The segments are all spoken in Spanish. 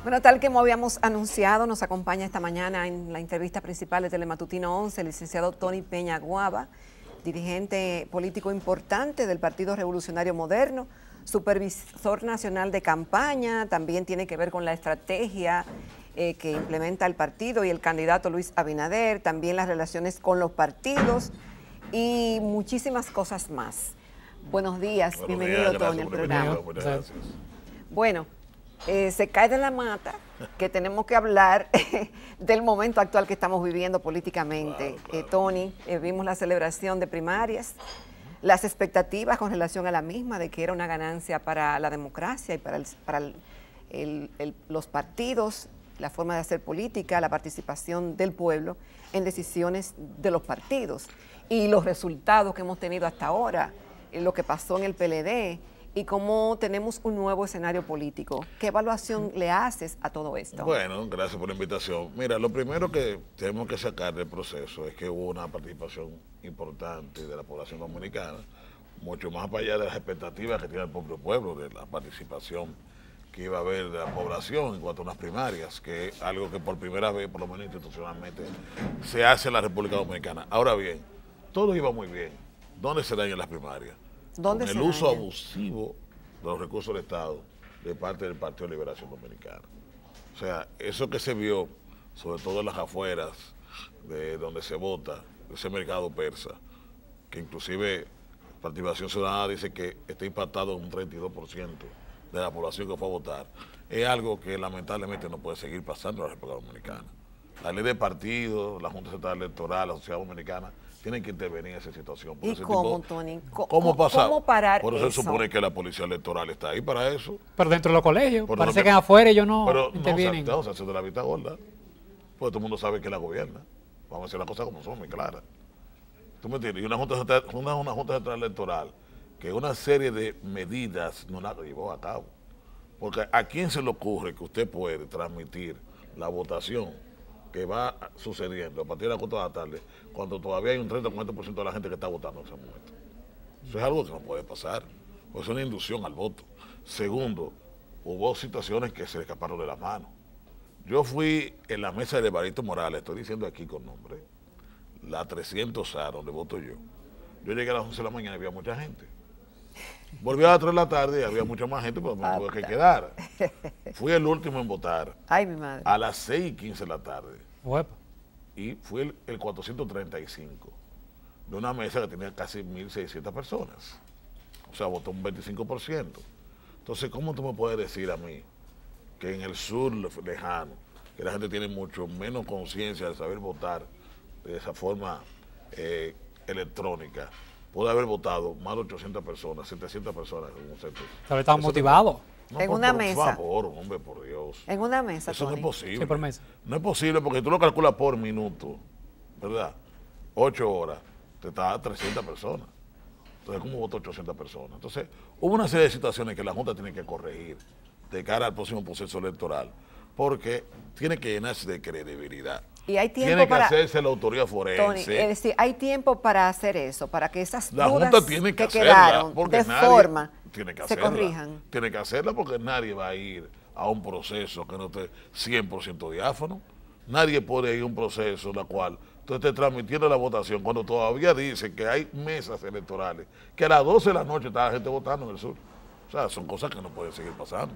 Bueno, tal como habíamos anunciado, nos acompaña esta mañana en la entrevista principal de Telematutino 11 el licenciado Tony Peña Guava, dirigente político importante del Partido Revolucionario Moderno, supervisor nacional de campaña, también tiene que ver con la estrategia que implementa el partido y el candidato Luis Abinader, también las relaciones con los partidos y muchísimas cosas más. Buenos días, bienvenido Tony al programa. Gracias. Bueno, se cae de la mata que tenemos que hablar del momento actual que estamos viviendo políticamente. Claro. Tony, vimos la celebración de primarias, las expectativas con relación a la misma de que era una ganancia para la democracia y para los partidos, la forma de hacer política, la participación del pueblo en decisiones de los partidos y los resultados que hemos tenido hasta ahora, lo que pasó en el PLD y cómo tenemos un nuevo escenario político. ¿Qué evaluación le haces a todo esto? Bueno, gracias por la invitación. Mira, lo primero que tenemos que sacar del proceso es que hubo una participación importante de la población dominicana, mucho más allá de las expectativas que tiene el propio pueblo, de la participación que iba a haber de la población en cuanto a unas primarias, que es algo que por primera vez, por lo menos institucionalmente, se hace en la República Dominicana. Ahora bien, todo iba muy bien. ¿Dónde se dañan las primarias? ¿Dónde Con se el uso dañan? abusivo de los recursos del Estado de parte del Partido de Liberación Dominicana. O sea, eso que se vio, sobre todo en las afueras de donde se vota, ese mercado persa, que inclusive Participación Ciudadana dice que está impactado en un 32% de la población que fue a votar, es algo que lamentablemente no puede seguir pasando en la República Dominicana. La ley de partidos, la Junta Central Electoral, la sociedad dominicana, tienen que intervenir en esa situación. ¿Y cómo, Tony? ¿Cómo pasar? ¿Cómo parar Por eso eso? se supone que la policía electoral está ahí para eso. Pero dentro de los colegios, Pero parece no, que afuera ellos no pero intervienen. no se hace de la vista gorda, porque todo el mundo sabe que la gobierna. Vamos a decir las cosas como son, muy claras. ¿Tú me entiendes? Y una Junta Central Electoral que una serie de medidas no la llevó a cabo. Porque ¿a quién se le ocurre que usted puede transmitir la votación que va sucediendo a partir de las 4 de la tarde, cuando todavía hay un 30 o 40% de la gente que está votando en ese momento? Eso es algo que no puede pasar, porque es una inducción al voto. Segundo, hubo situaciones que se le escaparon de las manos. Yo fui en la mesa de Evaristo Morales, estoy diciendo aquí con nombre, la 300A, donde voto yo. Yo llegué a las 11 de la mañana y había mucha gente. Volví a las 3 de la tarde y había mucha más gente, pero me tuve que quedar. Fui el último en votar. Ay, mi madre. A las 6:15 de la tarde. Uepa. Y fui el 435 de una mesa que tenía casi 1.600 personas. O sea, votó un 25%. Entonces, ¿cómo tú me puedes decir a mí que en el sur lejano, que la gente tiene mucho menos conciencia de saber votar de esa forma electrónica, puede haber votado más de 800 personas, 700 personas en un centro? Tal vez estaban motivados. No, En una por mesa. favor, hombre, por Dios. En una mesa, Eso no Tony. es posible. Sí, por mesa. No es posible porque tú lo calculas por minuto, ¿verdad? 8 horas, te está 300 personas. Entonces, ¿cómo votó 800 personas? Entonces, hubo una serie de situaciones que la Junta tiene que corregir de cara al próximo proceso electoral, porque tiene que llenarse de credibilidad. Y hay tiempo Tiene que para... hacerse la autoría Tony, forense. es decir, hay tiempo para hacer eso, para que esas La dudas Junta tiene que hacerla, quedaron porque de nadie forma tiene que se hacerla. corrijan. Tiene que hacerla porque nadie va a ir a un proceso que no esté 100% diáfano. Nadie puede ir a un proceso en la cual tú estés transmitiendo la votación cuando todavía dicen que hay mesas electorales, que a las 12 de la noche está la gente votando en el sur. O sea, son cosas que no pueden seguir pasando.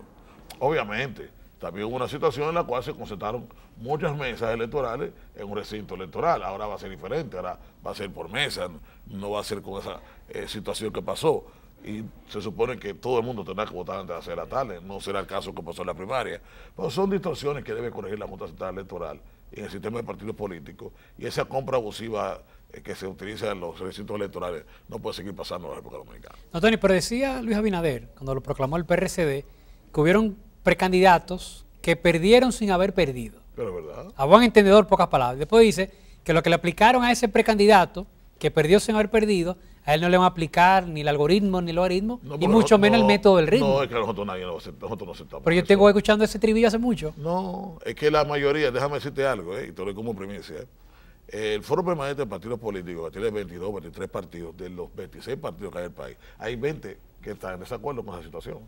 Obviamente, también hubo una situación en la cual se concentraron muchas mesas electorales en un recinto electoral. Ahora va a ser diferente, ahora va a ser por mesa, no va a ser con esa situación que pasó. Y se supone que todo el mundo tendrá que votar antes de las 6 de la tarde, no será el caso que pasó en la primaria. Pero son distorsiones que debe corregir la Junta Central Electoral en el sistema de partidos políticos, y esa compra abusiva que se utiliza en los recintos electorales no puede seguir pasando en la República Dominicana. No, Tony, pero decía Luis Abinader, cuando lo proclamó el PRCD, que hubieron precandidatos que perdieron sin haber perdido. Pero es verdad. A buen entendedor, pocas palabras. Después dice que lo que le aplicaron a ese precandidato, que perdió sin haber perdido, a él no le van a aplicar ni el algoritmo ni el logaritmo, No, y pero mucho menos el método del ritmo. No, es que nosotros nadie lo acepta, nosotros no aceptamos. Pero yo eso. tengo escuchando ese trivillo hace mucho. No, es que la mayoría, déjame decirte algo, y te lo doy como primicia. El Foro Permanente de Partidos Políticos, que tiene 22, 23 partidos, de los 26 partidos que hay en el país, hay 20 que están en desacuerdo con esa situación.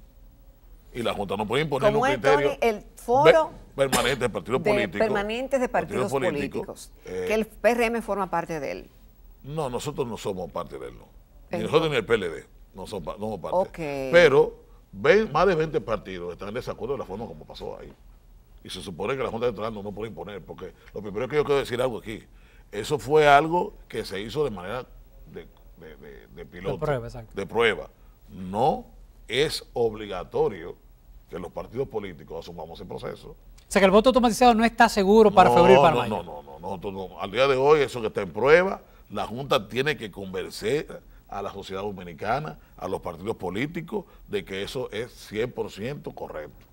Y la Junta no puede imponer ¿Cómo un es, criterio. Tony, el foro permanente de partidos políticos. Permanentes de partidos políticos. Que el PRM forma parte de él. No, nosotros no somos parte de él, no. Ni Entonces, nosotros ni el PLD no somos parte. Ok. Pero más de 20 partidos están en desacuerdo de la forma como pasó ahí. Y se supone que la Junta Electoral no puede imponer, porque lo primero que yo quiero decir algo aquí, eso fue algo que se hizo de manera de piloto, De prueba, exacto. de prueba. No es obligatorio que los partidos políticos asumamos ese proceso. O sea que el voto automatizado no está seguro para febrero y para mayo. No, nosotros no. Al día de hoy, eso que está en prueba, la Junta tiene que convencer a la sociedad dominicana, a los partidos políticos, de que eso es 100% correcto.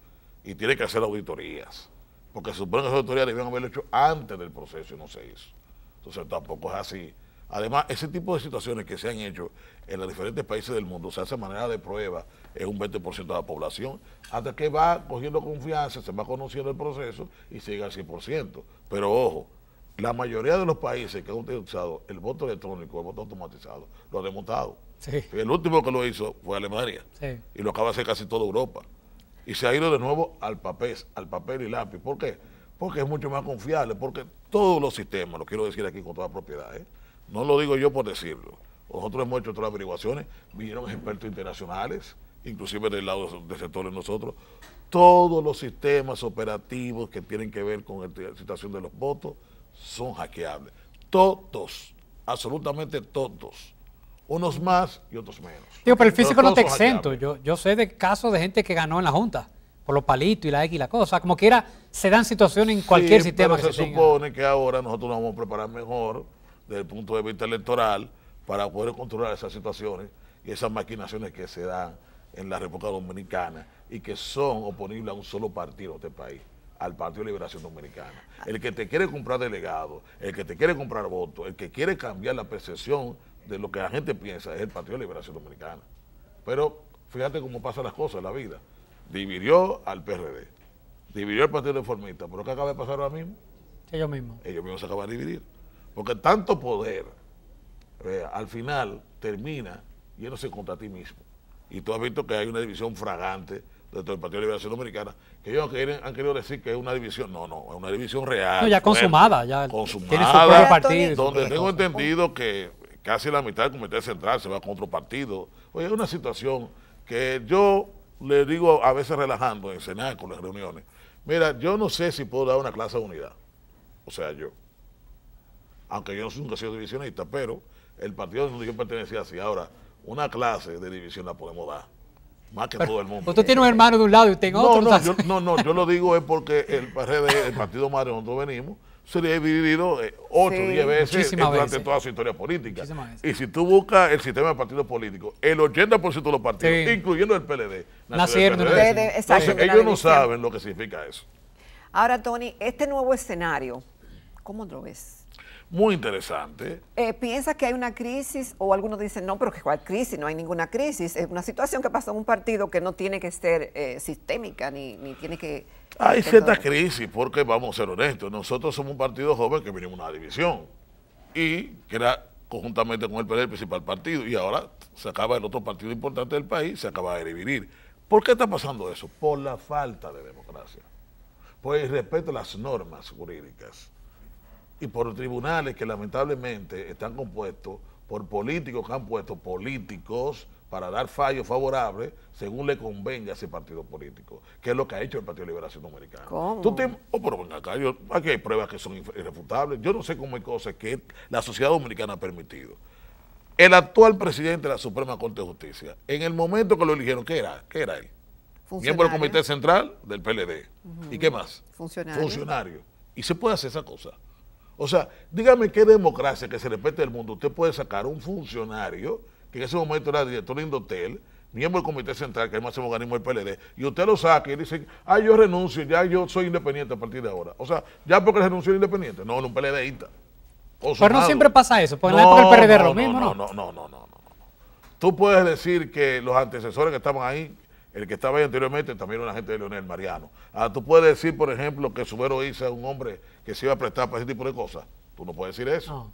Y tiene que hacer auditorías, porque se supone que esas auditorías debían haberlo hecho antes del proceso y no se hizo. Entonces tampoco es así. Además, ese tipo de situaciones que se han hecho en los diferentes países del mundo se hace de manera de prueba en un 20% de la población, hasta que va cogiendo confianza, se va conociendo el proceso y se llega al 100%. Pero ojo, la mayoría de los países que han utilizado el voto electrónico, el voto automatizado, lo han demontado. Sí. El último que lo hizo fue Alemania, Sí. y lo acaba de hacer casi toda Europa. Y se ha ido de nuevo al papel y lápiz. ¿Por qué? Porque es mucho más confiable, porque todos los sistemas, lo quiero decir aquí con toda propiedad, no lo digo yo por decirlo, nosotros hemos hecho otras averiguaciones, vinieron expertos internacionales, inclusive del lado del sector de nosotros, todos los sistemas operativos que tienen que ver con la situación de los votos son hackeables. Todos, absolutamente todos. Unos más y otros menos. Digo, pero el físico no todos te son exento. hackeables. Yo sé de casos de gente que ganó en la Junta, por los palitos y la X y la cosa. Como quiera, se dan situaciones en cualquier Sí, sistema pero que se tenga. supone que ahora nosotros nos vamos a preparar mejor desde el punto de vista electoral para poder controlar esas situaciones y esas maquinaciones que se dan en la República Dominicana y que son oponibles a un solo partido de este país, al Partido de Liberación Dominicana. El que te quiere comprar delegados, el que te quiere comprar votos, el que quiere cambiar la percepción de lo que la gente piensa es el Partido de Liberación Dominicana. Pero fíjate cómo pasan las cosas en la vida. Dividió al PRD, dividió al Partido Reformista, pero ¿qué acaba de pasar ahora mismo? Ellos mismos. Ellos mismos se acaban de dividir. Porque tanto poder, al final, termina yéndose contra ti mismo. Y tú has visto que hay una división fragante dentro del Partido de Liberación Dominicana, que ellos han querido decir que es una división. No, es una división real. No, ya fuerte, consumada. Ya consumada, tiene su propio partido. y su donde propia tengo cosa. entendido que casi la mitad del Comité Central se va con otro partido. Oye, es una situación que yo le digo a veces relajando en cenar con las reuniones. Mira, yo no sé si puedo dar una clase de unidad. O sea, yo. Aunque yo nunca he sido divisionista, pero el partido donde yo pertenecía así. Ahora, una clase de división la podemos dar. Más que todo el mundo. Usted tiene un hermano de un lado y usted en otro. Yo lo digo es porque el PRD, el partido madre donde nosotros venimos, se le ha dividido 8 o 10 veces Muchísimas durante veces. toda su historia política. Muchísimas veces. Y si tú buscas el sistema de partidos políticos, el 80% de los partidos, Sí. incluyendo el PLD, Nacieron del de PRD. una exacto, Entonces, de la ellos no división. saben lo que significa eso. Ahora, Tony, este nuevo escenario, ¿cómo lo ves? Muy interesante. ¿Piensas que hay una crisis? O algunos dicen, no, pero que ¿cuál crisis? No hay ninguna crisis. Es una situación que pasó en un partido que no tiene que ser sistémica, ni tiene que... Hay cierta crisis, porque vamos a ser honestos, nosotros somos un partido joven que venimos de una división y que era conjuntamente con el PLD el principal partido, y ahora se acaba el otro partido importante del país, se acaba de dividir. ¿Por qué está pasando eso? Por la falta de democracia, por el respeto a las normas jurídicas y por tribunales que lamentablemente están compuestos por políticos que han puesto políticos para dar fallos favorables según le convenga a ese partido político, que es lo que ha hecho el Partido de Liberación Dominicana. ¿Cómo? Pero ven acá, aquí hay pruebas que son irrefutables. Yo no sé cómo hay cosas que la sociedad dominicana ha permitido. El actual presidente de la Suprema Corte de Justicia, en el momento que lo eligieron, ¿qué era él? Miembro del Comité Central del PLD. ¿Y qué más? Funcionario. Y se puede hacer esa cosa. O sea, dígame qué democracia que se respete el mundo. Usted puede sacar un funcionario que en ese momento era director de Indotel, miembro del Comité Central, que es el máximo organismo del PLD, y usted lo saca y dice, yo renuncio, ya yo soy independiente a partir de ahora. O sea, ya porque renunció independiente. No, un PLDista. Pero no siempre pasa eso, porque en la época del PRD era lo mismo, ¿no? No. Tú puedes decir que los antecesores que estaban ahí, el que estaba ahí anteriormente, también era una gente de Leonel Mariano. Tú puedes decir, por ejemplo, que Subero Isa es un hombre que se iba a prestar para ese tipo de cosas. Tú no puedes decir eso. No.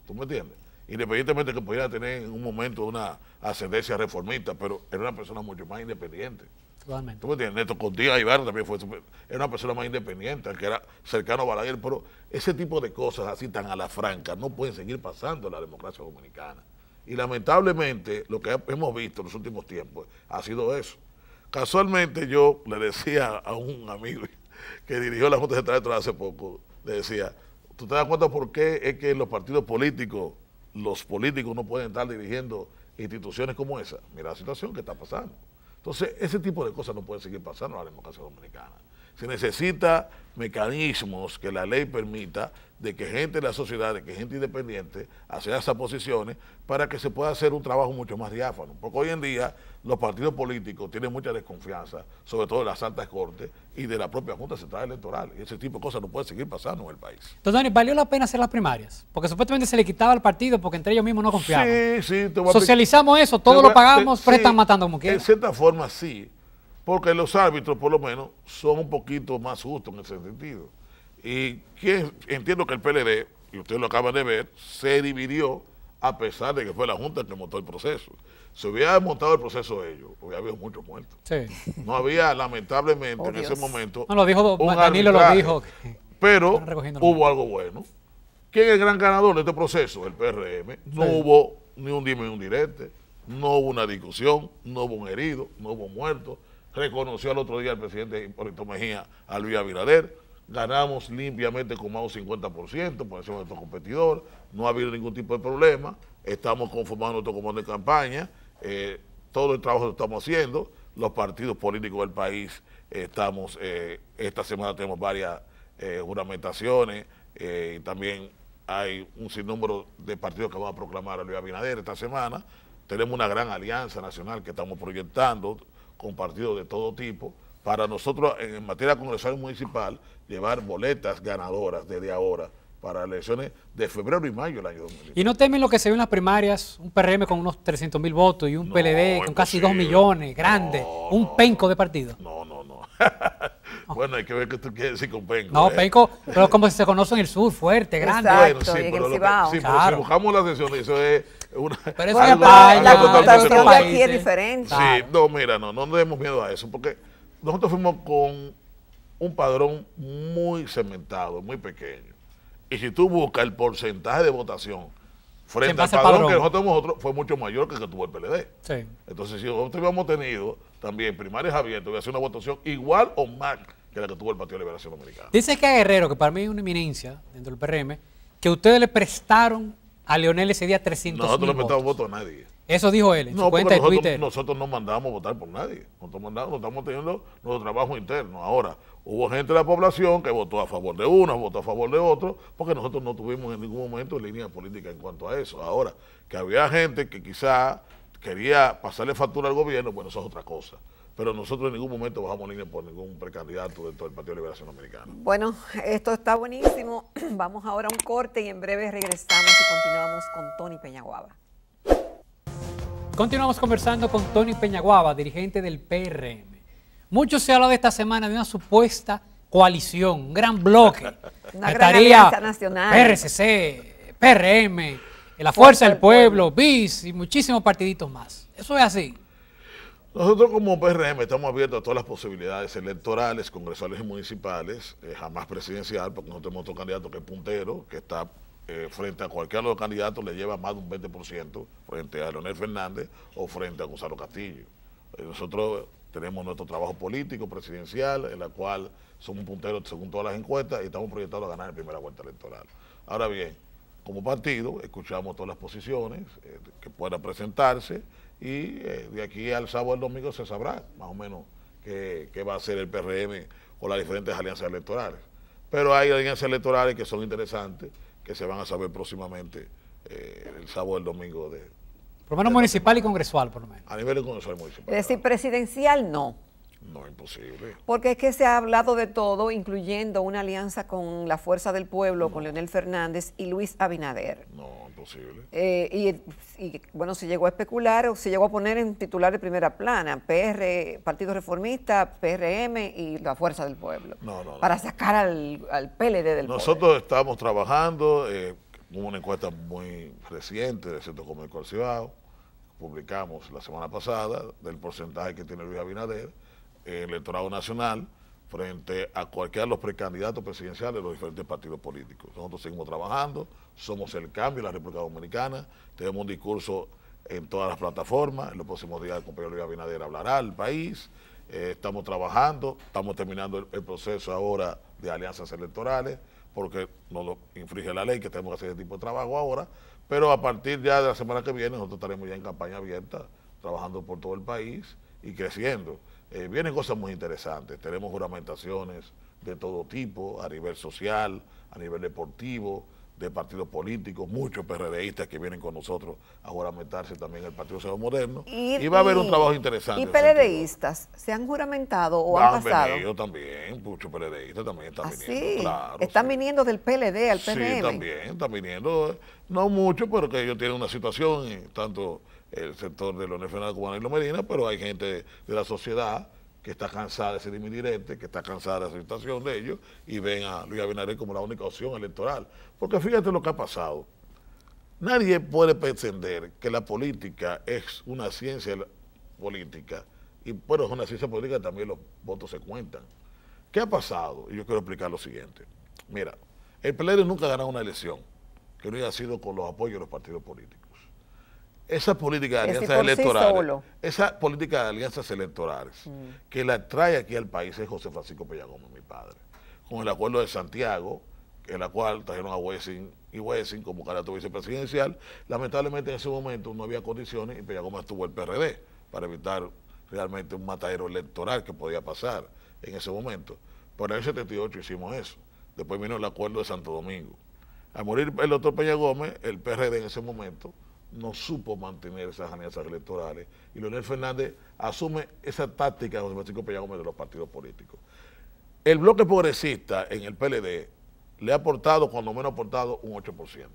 ¿Tú me entiendes? Independientemente que pudiera tener en un momento una ascendencia reformista, pero era una persona mucho más independiente. Totalmente. ¿Tú me entiendes? Néstor Cortina Ibarra también era una persona más independiente, que era cercano a Balaguer, pero ese tipo de cosas así tan a la franca no pueden seguir pasando en la democracia dominicana. Y lamentablemente lo que hemos visto en los últimos tiempos ha sido eso. Casualmente yo le decía a un amigo que dirigió la Junta Central Electoral hace poco, le decía, ¿tú te das cuenta por qué es que los partidos políticos, los políticos no pueden estar dirigiendo instituciones como esa? Mira la situación que está pasando. Entonces, ese tipo de cosas no pueden seguir pasando en la democracia dominicana. Se necesita mecanismos que la ley permita de que gente de la sociedad, de que gente independiente acceda a esas posiciones para que se pueda hacer un trabajo mucho más diáfano. Porque hoy en día los partidos políticos tienen mucha desconfianza, sobre todo de las altas cortes y de la propia Junta Central Electoral. Y ese tipo de cosas no puede seguir pasando en el país. Entonces, Dani, ¿valió la pena hacer las primarias? Porque supuestamente se le quitaba al partido porque entre ellos mismos no confiaban. Sí, socializamos eso, todo lo pagamos, pero están matando como quieran. En cierta forma sí, porque los árbitros por lo menos son un poquito más justos en ese sentido. Y entiendo que el PLD, y ustedes lo acaban de ver, se dividió a pesar de que fue la Junta que montó el proceso. Si hubiera montado el proceso ellos, hubiera habido muchos muertos. Sí. No había, lamentablemente, en ese momento. No, lo dijo Danilo, lo dijo. Pero hubo algo bueno. ¿Quién es el gran ganador de este proceso? El PRM. No hubo ni un dime ni un direte, no hubo una discusión, no hubo un herido, no hubo muerto. Reconoció al otro día el presidente Hipólito Mejía a Luis Abinader. Ganamos limpiamente con más de un 50% por encima de nuestro competidor. No ha habido ningún tipo de problema. Estamos conformando nuestro comando de campaña. Todo el trabajo lo estamos haciendo. Los partidos políticos del país estamos, esta semana tenemos varias juramentaciones. También hay un sinnúmero de partidos que van a proclamar a Luis Abinader esta semana. Tenemos una gran alianza nacional que estamos proyectando con partidos de todo tipo, para nosotros en materia congresal y municipal llevar boletas ganadoras desde ahora para elecciones de febrero y mayo del año 2020. ¿Y no temen lo que se vio en las primarias? Un PRM con unos 300,000 votos y un PLD con casi 2 millones, grande, un penco de partido. No. Bueno, hay que ver qué tú quieres decir con penco. No, penco, pero como se conoce en el sur, fuerte, grande. Exacto, Bueno, sí, y en el pero, Cibao. pero si buscamos la sesión, eso es una... Pero eso Bueno, es pero España, la totalmente computación de países. aquí es diferente. Sí, no, mira, no demos miedo a eso, porque nosotros fuimos con un padrón muy cementado, muy pequeño. Y si tú buscas el porcentaje de votación frente al padrón que nosotros tenemos, fue mucho mayor que el que tuvo el PLD. Sí. Entonces, si nosotros hubiéramos tenido también primarias abiertas, hubiera sido una votación igual o más que la que tuvo el Partido de Liberación Dominicana. Dice que a Guerrero, que para mí es una eminencia dentro del PRM, que ustedes le prestaron a Leonel ese día 300,000 votos. Nosotros no le prestamos votos a nadie. Eso dijo él en su cuenta de Twitter. Nosotros no mandamos a votar por nadie. Nosotros estamos teniendo nuestro trabajo interno. Ahora, hubo gente de la población que votó a favor de uno, votó a favor de otro, porque nosotros no tuvimos en ningún momento línea política en cuanto a eso. Ahora, que había gente que quizá quería pasarle factura al gobierno, bueno, eso es otra cosa. Pero nosotros en ningún momento bajamos línea por ningún precandidato dentro del Partido de Liberación Dominicana. Bueno, esto está buenísimo. Vamos ahora a un corte y en breve regresamos y continuamos con Tony Peñaguaba. Continuamos conversando con Tony Peñaguaba, dirigente del PRM. Mucho se ha hablado esta semana de una supuesta coalición, un gran bloque. Una gran alianza nacional. PRCC, PRM, la Fuerza del Pueblo, BIS y muchísimos partiditos más. ¿Eso es así? Nosotros como PRM estamos abiertos a todas las posibilidades electorales, congresales y municipales, jamás presidencial, porque nosotros tenemos otro candidato que es puntero, que está frente a cualquiera de los candidatos, le lleva más de un 20% frente a Leonel Fernández o frente a Gonzalo Castillo. Nosotros tenemos nuestro trabajo político, presidencial, en la cual somos punteros según todas las encuestas y estamos proyectados a ganar en primera vuelta electoral. Ahora bien, como partido, escuchamos todas las posiciones que puedan presentarse y de aquí al sábado al domingo se sabrá más o menos qué va a hacer el PRM o las diferentes alianzas electorales. Pero hay alianzas electorales que son interesantes, que se van a saber próximamente el sábado y el domingo. Por lo menos municipal y congresual, por lo menos. A nivel de congresual municipal. Es decir, presidencial no. No, imposible. Porque es que se ha hablado de todo, incluyendo una alianza con la Fuerza del Pueblo, con Leonel Fernández y Luis Abinader. No, imposible. Y bueno, se llegó a especular o se llegó a poner en titular de primera plana, Partido Reformista, PRM y la Fuerza del Pueblo. Para sacar al PLD del Nosotros estamos trabajando, hubo una encuesta muy reciente del Centro Comercial Cibao, publicamos la semana pasada, del porcentaje que tiene Luis Abinader. en el electorado nacional frente a cualquiera de los precandidatos presidenciales de los diferentes partidos políticos. Nosotros seguimos trabajando, somos el cambio en la República Dominicana, tenemos un discurso en todas las plataformas, en los próximos días el compañero Luis Abinader hablará al país, estamos trabajando, estamos terminando el proceso ahora de alianzas electorales, porque nos lo infringe la ley que tenemos que hacer ese tipo de trabajo ahora, pero a partir ya de la semana que viene nosotros estaremos ya en campaña abierta, trabajando por todo el país y creciendo. Vienen cosas muy interesantes, tenemos juramentaciones de todo tipo, a nivel social, a nivel deportivo, de partidos políticos, muchos PRDistas que vienen con nosotros a juramentarse también en el Partido Social Moderno, y va a haber un trabajo interesante. ¿Y PLDistas se han juramentado o han pasado? Venido también, muchos PLDistas también están viniendo. Sí, Claro, están viniendo del PLD al PRM. Sí, también, están viniendo, no mucho, pero que ellos tienen una situación, tanto el sector de Leonel Fernández como Danilo Medina, pero hay gente de la sociedad que está cansada de ese dimirete, que está cansada de esa situación de ellos, y ven a Luis Abinader como la única opción electoral. Porque fíjate lo que ha pasado. Nadie puede pretender que la política es una ciencia política, y bueno, es una ciencia política, también los votos se cuentan. ¿Qué ha pasado? Y yo quiero explicar lo siguiente. Mira, el PLD nunca ha ganado una elección que no haya sido con los apoyos de los partidos políticos. Esa política de alianzas electorales, esa política de alianzas electorales que la trae aquí al país es José Francisco Peña Gómez, mi padre, con el acuerdo de Santiago, en la cual trajeron a Wessing como candidato vicepresidencial. Lamentablemente en ese momento no había condiciones y Peña Gómez tuvo el PRD para evitar realmente un matadero electoral que podía pasar en ese momento. Pero en el 78 hicimos eso. Después vino el acuerdo de Santo Domingo. Al morir el doctor Peña Gómez, el PRD en ese momento no supo mantener esas alianzas electorales y Leonel Fernández asume esa táctica de José Francisco Peña Gómez de los partidos políticos. El bloque progresista en el PLD le ha aportado, cuando menos ha aportado, un 8%.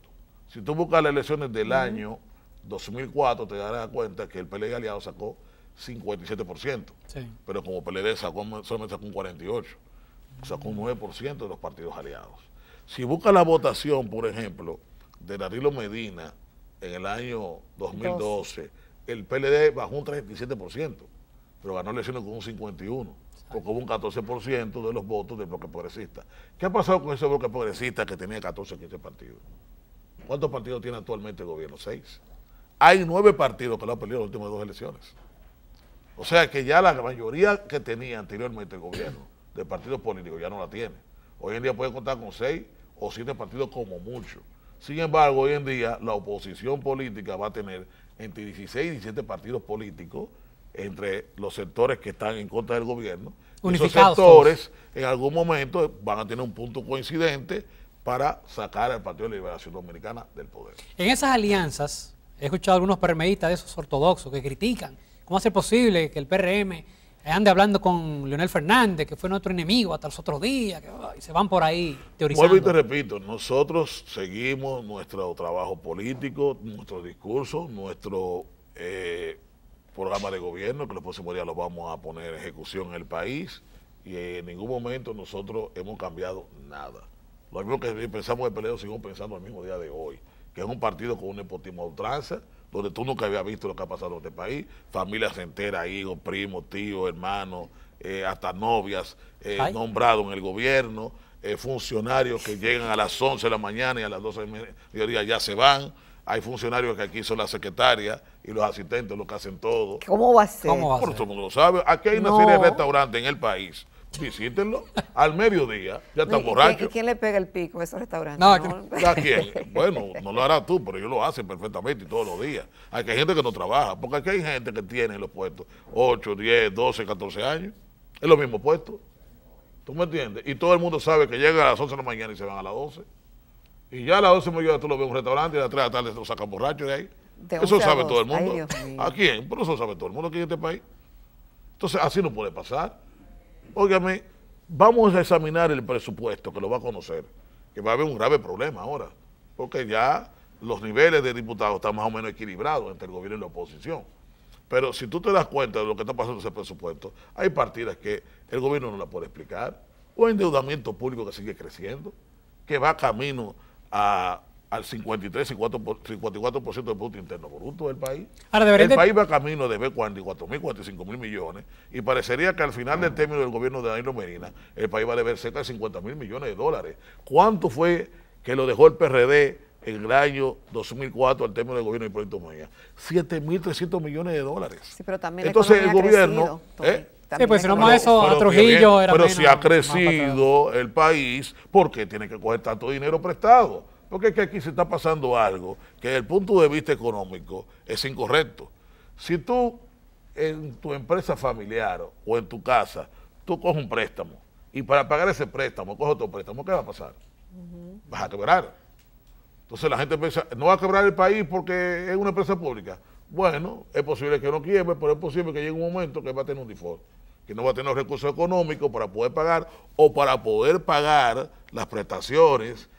Si tú buscas las elecciones del año 2004, te darás cuenta que el PLD aliado sacó 57%, sí. Pero como PLD solamente sacó un 48%, sacó un 9% de los partidos aliados. Si buscas la votación, por ejemplo, de Danilo Medina en el año 2012, el PLD bajó un 37%, pero ganó elecciones con un 51%, porque hubo un 14% de los votos del bloque progresista. ¿Qué ha pasado con ese bloque progresista que tenía 14 o 15 partidos? ¿Cuántos partidos tiene actualmente el gobierno? 6. Hay 9 partidos que lo han perdido en las últimas 2 elecciones. O sea que ya la mayoría que tenía anteriormente el gobierno de partidos políticos ya no la tiene. Hoy en día puede contar con 6 o 7 partidos como mucho. Sin embargo, hoy en día la oposición política va a tener entre 16 y 17 partidos políticos entre los sectores que están en contra del gobierno. Esos sectores en algún momento van a tener un punto coincidente para sacar al Partido de Liberación Dominicana del poder. En esas alianzas, he escuchado a algunos PRMistas de esos ortodoxos que critican cómo hace posible que el PRM ande hablando con Leonel Fernández, que fue nuestro enemigo hasta los otros días, y se van por ahí teorizando. Vuelvo y te repito, nosotros seguimos nuestro trabajo político, nuestro discurso, nuestro programa de gobierno, que los próximos días lo vamos a poner en ejecución en el país, y en ningún momento nosotros hemos cambiado nada. Lo mismo que pensamos en el PLD, seguimos pensando al mismo día de hoy, que es un partido con un nepotismo a ultranza, donde tú nunca habías visto lo que ha pasado en este país, familias enteras, hijos, primos, tíos, hermanos, hasta novias nombrados en el gobierno, funcionarios que llegan a las 11 de la mañana y a las 12 de mediodía ya se van. Hay funcionarios que aquí son las secretarias y los asistentes los que hacen todo. ¿Cómo va a ser? Por todo el mundo lo sabe. Aquí hay una serie de restaurantes en el país. Visítenlo. Al mediodía ya están borrachos. ¿Y quién le pega el pico a esos restaurantes? No, ¿A quién? Bueno, no lo harás tú, pero ellos lo hacen perfectamente y todos los días. Hay gente que no trabaja, porque aquí hay gente que tiene en los puestos 8, 10, 12, 14 años. Es los mismos puestos. ¿Tú me entiendes? Y todo el mundo sabe que llegan a las 11 de la mañana y se van a las 12. Y ya a las 12 de la mañana tú lo ves en un restaurante y a las 3 de la tarde lo sacan borrachos de ahí. Eso sabe todo el mundo. ¿A quién? Pero eso sabe todo el mundo aquí en este país. Entonces, así no puede pasar. Óigame, vamos a examinar el presupuesto, que lo va a conocer, que va a haber un grave problema ahora, porque ya los niveles de diputados están más o menos equilibrados entre el gobierno y la oposición. Pero si tú te das cuenta de lo que está pasando en ese presupuesto, hay partidas que el gobierno no la puede explicar, o endeudamiento público que sigue creciendo, que va camino a al 54% del Producto Interno Bruto del país. Ahora, El país va camino de ver 44.000, 45.000 millones y parecería que al final del término del gobierno de Danilo Medina, el país va a deber cerca de 50.000 millones de dólares. ¿Cuánto fue que lo dejó el PRD en el año 2004 al término del gobierno de Hipólito Mejía? 7.300 millones de dólares. Sí, pero también entonces el gobierno... Sí, pues si no más eso, a Trujillo era pero menos, si ha crecido el país, ¿por qué tiene que coger tanto dinero prestado? Porque es que aquí se está pasando algo que desde el punto de vista económico es incorrecto. Si tú en tu empresa familiar o en tu casa, tú coges un préstamo y para pagar ese préstamo, coges otro préstamo, ¿qué va a pasar? Vas a quebrar. Entonces la gente piensa, no va a quebrar el país porque es una empresa pública. Bueno, es posible que no quiebre, pero es posible que llegue un momento que va a tener un default, que no va a tener los recursos económicos para poder pagar o para poder pagar las prestaciones,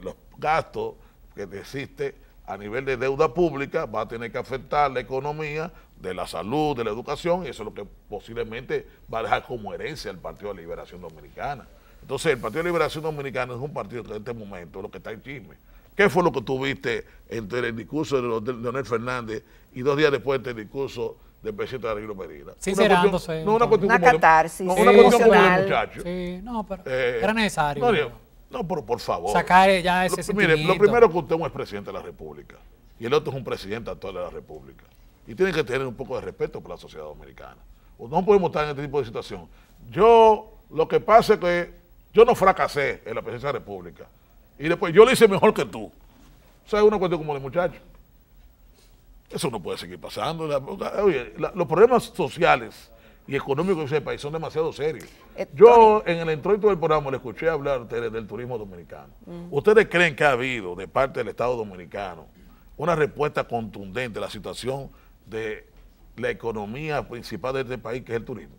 los gastos que existe a nivel de deuda pública, va a tener que afectar la economía de la salud, de la educación, y eso es lo que posiblemente va a dejar como herencia el Partido de Liberación Dominicana. Entonces, el Partido de Liberación Dominicana es un partido que en este momento lo que está en chisme. ¿Qué fue lo que tuviste entre el discurso de Leonel Fernández y 2 días después del discurso del presidente Danilo Medina? Sincerándose. Una catarsis. Una cuestión como de muchacho. Sí, no, pero era necesario. No, pero por favor. Sacar ya ese sentimiento. Mire, lo primero que usted es un expresidente de la República y el otro es un presidente actual de la República. Y tienen que tener un poco de respeto por la sociedad dominicana. No podemos estar en este tipo de situación. Lo que pasa es que yo no fracasé en la presidencia de la República. Y después yo lo hice mejor que tú. O sea, es una cuestión como de muchacho. Eso no puede seguir pasando. Oye, los problemas sociales y económicos de ese país son demasiado serios. Yo en el introito del programa le escuché hablar a ustedes del turismo dominicano. ¿Ustedes creen que ha habido de parte del Estado dominicano una respuesta contundente a la situación de la economía principal de este país, que es el turismo?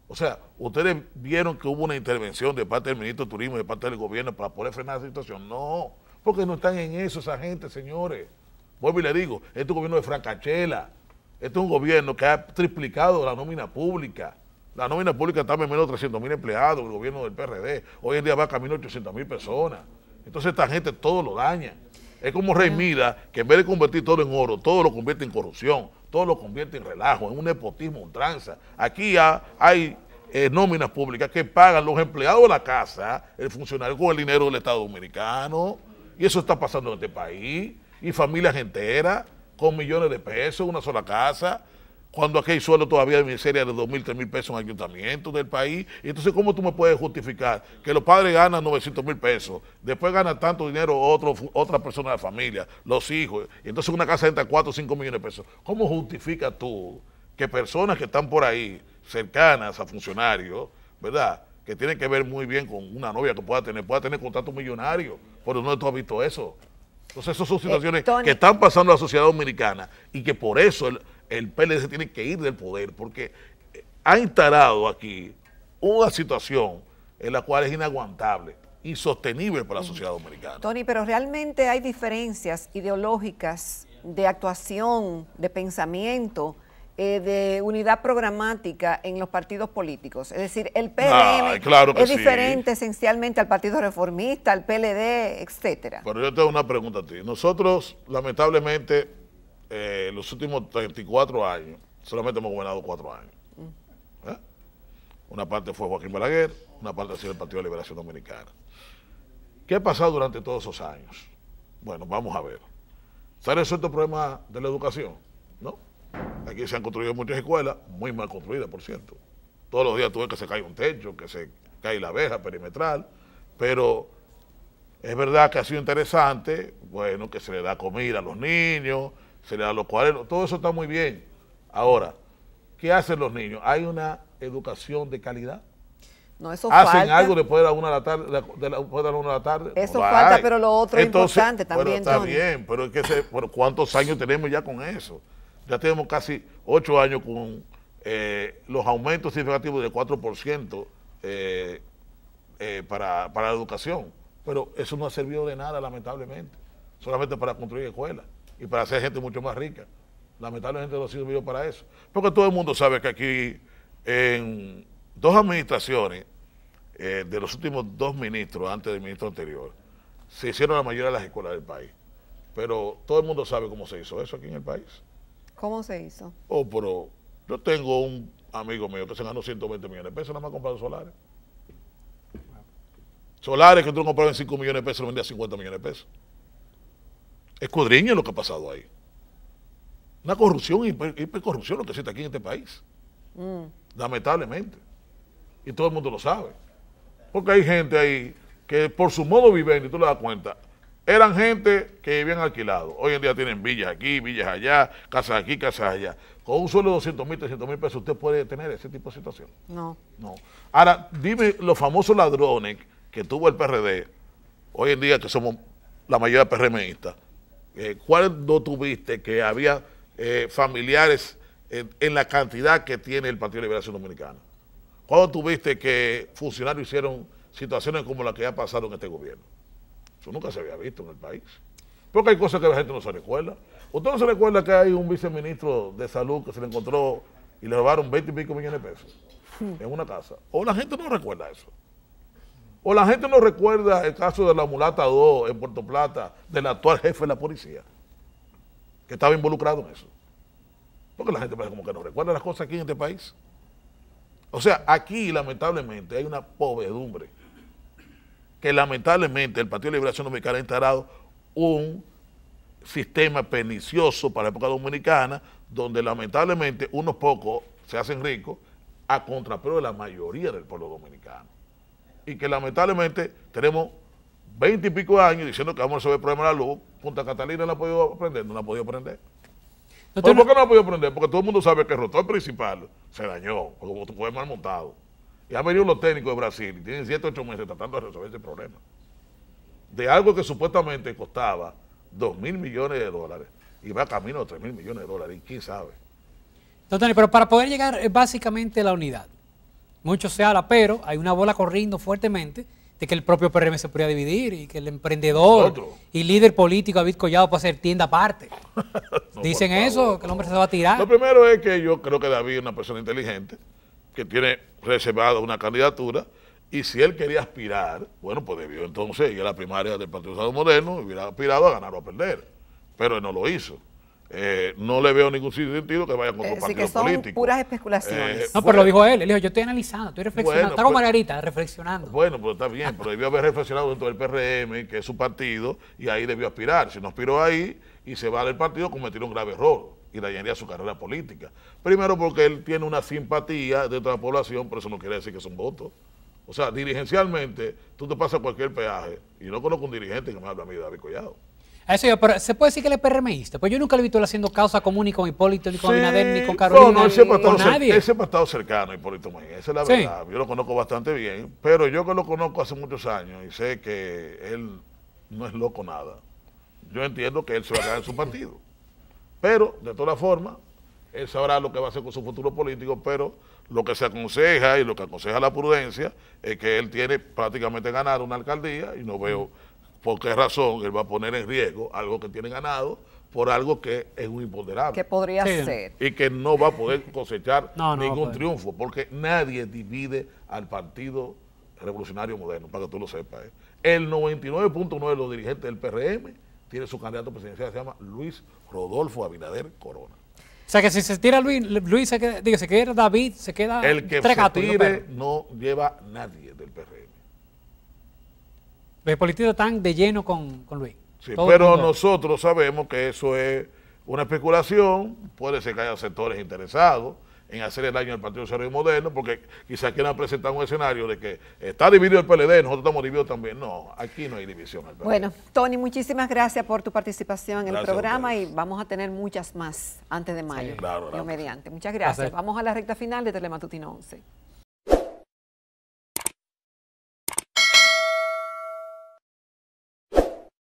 O sea, ¿ustedes vieron que hubo una intervención de parte del ministro de Turismo y de parte del gobierno para poder frenar la situación? No, porque no están en eso esa gente, señores. Vuelvo y le digo, este es un gobierno de francachela. Este es un gobierno que ha triplicado la nómina pública. La nómina pública está en menos de 300.000 empleados, el gobierno del PRD. Hoy en día va camino a 800.000 personas. Entonces esta gente todo lo daña. Es como Rey Mida, que en vez de convertir todo en oro, todo lo convierte en corrupción, todo lo convierte en relajo, en un nepotismo, ultranza. Aquí hay nóminas públicas que pagan los empleados de la casa, el funcionario con el dinero del Estado Dominicano, y eso está pasando en este país, y familias enteras con millones de pesos, una sola casa, cuando aquí hay sueldo todavía de miseria de 2.000, 3.000 pesos en ayuntamientos del país. Y entonces, ¿cómo tú me puedes justificar que los padres ganan 900.000 pesos, después ganan tanto dinero otra persona de la familia, los hijos, y entonces una casa entra 4 o 5 millones de pesos? ¿Cómo justificas tú que personas que están por ahí, cercanas a funcionarios, ¿verdad?, que tienen que ver muy bien con una novia que pueda tener contratos millonarios? Pero no tú has visto eso. Entonces, esas son situaciones que están pasando en la sociedad dominicana y que por eso el PLD se tiene que ir del poder, porque ha instalado aquí una situación en la cual es inaguantable, insostenible para la sociedad dominicana. Tony, pero realmente hay diferencias ideológicas de actuación, de pensamiento, de unidad programática en los partidos políticos. Es decir, el PRM claro que es diferente esencialmente al Partido Reformista, al PLD, etcétera. Pero yo tengo una pregunta a ti. Nosotros, lamentablemente, los últimos 34 años, solamente hemos gobernado 4 años. Una parte fue Joaquín Balaguer, una parte ha sido el Partido de Liberación Dominicana. ¿Qué ha pasado durante todos esos años? Bueno, vamos a ver. ¿Se ha resuelto el problema de la educación? ¿No? Aquí se han construido muchas escuelas, muy mal construidas, por cierto. Todos los días tú ves que se cae un techo, que se cae la verja perimetral, pero es verdad que ha sido interesante, bueno, que se le da comida a los niños, se le da los cuadernos, todo eso está muy bien. Ahora, ¿qué hacen los niños? ¿Hay una educación de calidad? No, eso ¿Hacen falta algo después de la 1 de la tarde? Después de la 1 de la tarde? Eso no falta, pero lo otro es importante también, bueno, está Tony. bien, pero es que ¿cuántos años tenemos ya con eso? Ya tenemos casi 8 años con los aumentos significativos del 4% para la educación. Pero eso no ha servido de nada, lamentablemente. Solamente para construir escuelas y para hacer gente mucho más rica. Lamentablemente no ha servido para eso. Porque todo el mundo sabe que aquí, en 2 administraciones, de los últimos 2 ministros, antes del ministro anterior, se hicieron la mayoría de las escuelas del país. Pero todo el mundo sabe cómo se hizo eso aquí en el país. ¿Cómo se hizo? Oh, pero yo tengo un amigo mío que se ganó 120 millones de pesos nada más comprando solares. Solares que tú comprabas en 5 millones de pesos, lo vendías 50 millones de pesos. Escudriñe lo que ha pasado ahí. Una corrupción, hipercorrupción lo que existe aquí en este país. Lamentablemente. Y todo el mundo lo sabe. Porque hay gente ahí que por su modo vivendi, tú le das cuenta, eran gente que vivían alquilados. Hoy en día tienen villas aquí, villas allá, casas aquí, casas allá. Con un sueldo de 200,000, 300,000 pesos, ¿usted puede tener ese tipo de situación? No. No. Ahora, dime los famosos ladrones que tuvo el PRD, hoy en día que somos la mayoría PRMistas, ¿cuándo tuviste que había familiares en la cantidad que tiene el Partido de Liberación Dominicana? ¿Cuándo tuviste que funcionarios hicieron situaciones como las que ya pasaron en este gobierno? Eso nunca se había visto en el país. Porque hay cosas que la gente no se recuerda. ¿Usted no se recuerda que hay un viceministro de salud que se le encontró y le robaron 20 y pico millones de pesos en una casa? O la gente no recuerda eso. O la gente no recuerda el caso de la mulata 2 en Puerto Plata, del actual jefe de la policía, que estaba involucrado en eso. Porque la gente parece como que no recuerda las cosas aquí en este país. O sea, aquí lamentablemente hay una povedumbre que lamentablemente el Partido de Liberación Dominicana ha instalado un sistema pernicioso para la época dominicana, donde lamentablemente unos pocos se hacen ricos a contrapelo de la mayoría del pueblo dominicano. Y que lamentablemente tenemos 20 y pico de años diciendo que vamos a resolver el problema de la luz. Punta Catalina no ha podido aprender, no la ha podido aprender. ¿Por qué no la ha podido aprender? Porque todo el mundo sabe que el rotor principal se dañó, porque fue mal montado. Y han venido los técnicos de Brasil y tienen 7 o 8 meses tratando de resolver ese problema. De algo que supuestamente costaba 2.000 millones de dólares y va camino a 3.000 millones de dólares. Y quién sabe. Entonces, pero para poder llegar básicamente a la unidad, mucho se habla, pero hay una bola corriendo fuertemente de que el propio PRM se podría dividir y que el emprendedor y líder político David Collado puede hacer tienda aparte. No, dicen eso, que el hombre se va a tirar. Lo primero es que yo creo que David es una persona inteligente, que tiene reservada una candidatura, y si él quería aspirar, bueno, pues debió entonces ir a la primaria del Partido Socialista Moderno y hubiera aspirado a ganar o a perder. Pero él no lo hizo. No le veo ningún sentido que vaya con otro partido político. Así que son puras especulaciones. No, pero lo dijo él dijo, yo estoy analizando, estoy reflexionando, bueno, está con Margarita, reflexionando. Bueno, pero está bien, pero debió haber reflexionado dentro del PRM, que es su partido, y ahí debió aspirar. Si no aspiró ahí y se va del partido, cometió un grave error y dañaría su carrera política. Primero porque él tiene una simpatía dentro de la población, pero eso no quiere decir que son votos. O sea, dirigencialmente, tú te pasas cualquier peaje, y yo no conozco un dirigente que me habla a mí de David Collado. Eso yo, pero se puede decir que él es PRMista, pues yo nunca lo he visto él haciendo causa común ni con Hipólito, ni con Abinader, ni con Carolina, no, con nadie. Él siempre ha estado cercano a Hipólito Mejía, esa es la verdad. Yo lo conozco bastante bien, pero yo que lo conozco hace muchos años y sé que él no es loco nada, yo entiendo que él se va a quedar en su partido. Pero, de todas formas, él sabrá lo que va a hacer con su futuro político, pero lo que se aconseja y lo que aconseja la prudencia es que él tiene prácticamente ganado una alcaldía y no veo por qué razón él va a poner en riesgo algo que tiene ganado por algo que es un imponderable. Que podría ser. Y que no va a poder cosechar ningún pues. triunfo, porque nadie divide al Partido Revolucionario Moderno, para que tú lo sepas. El 99.9 de los dirigentes del PRM tiene su candidato presidencial, se llama Luis Rodolfo Abinader Corona. O sea que si se tira Luis se queda, digo, se queda David, se queda el que se tire no lleva nadie del PRM. Los políticos están de lleno con Luis. Sí, pero nosotros sabemos que eso es una especulación, puede ser que haya sectores interesados en hacer el daño al Partido Socialista Moderno, porque quizás quieran presentar un escenario de que está dividido el PLD, nosotros estamos divididos también. No, aquí no hay división. Bueno, Tony, muchísimas gracias por tu participación en el programa y vamos a tener muchas más antes de mayo. Sí, claro, Dios mediante. Muchas gracias. Vamos a la recta final de Telematutino 11.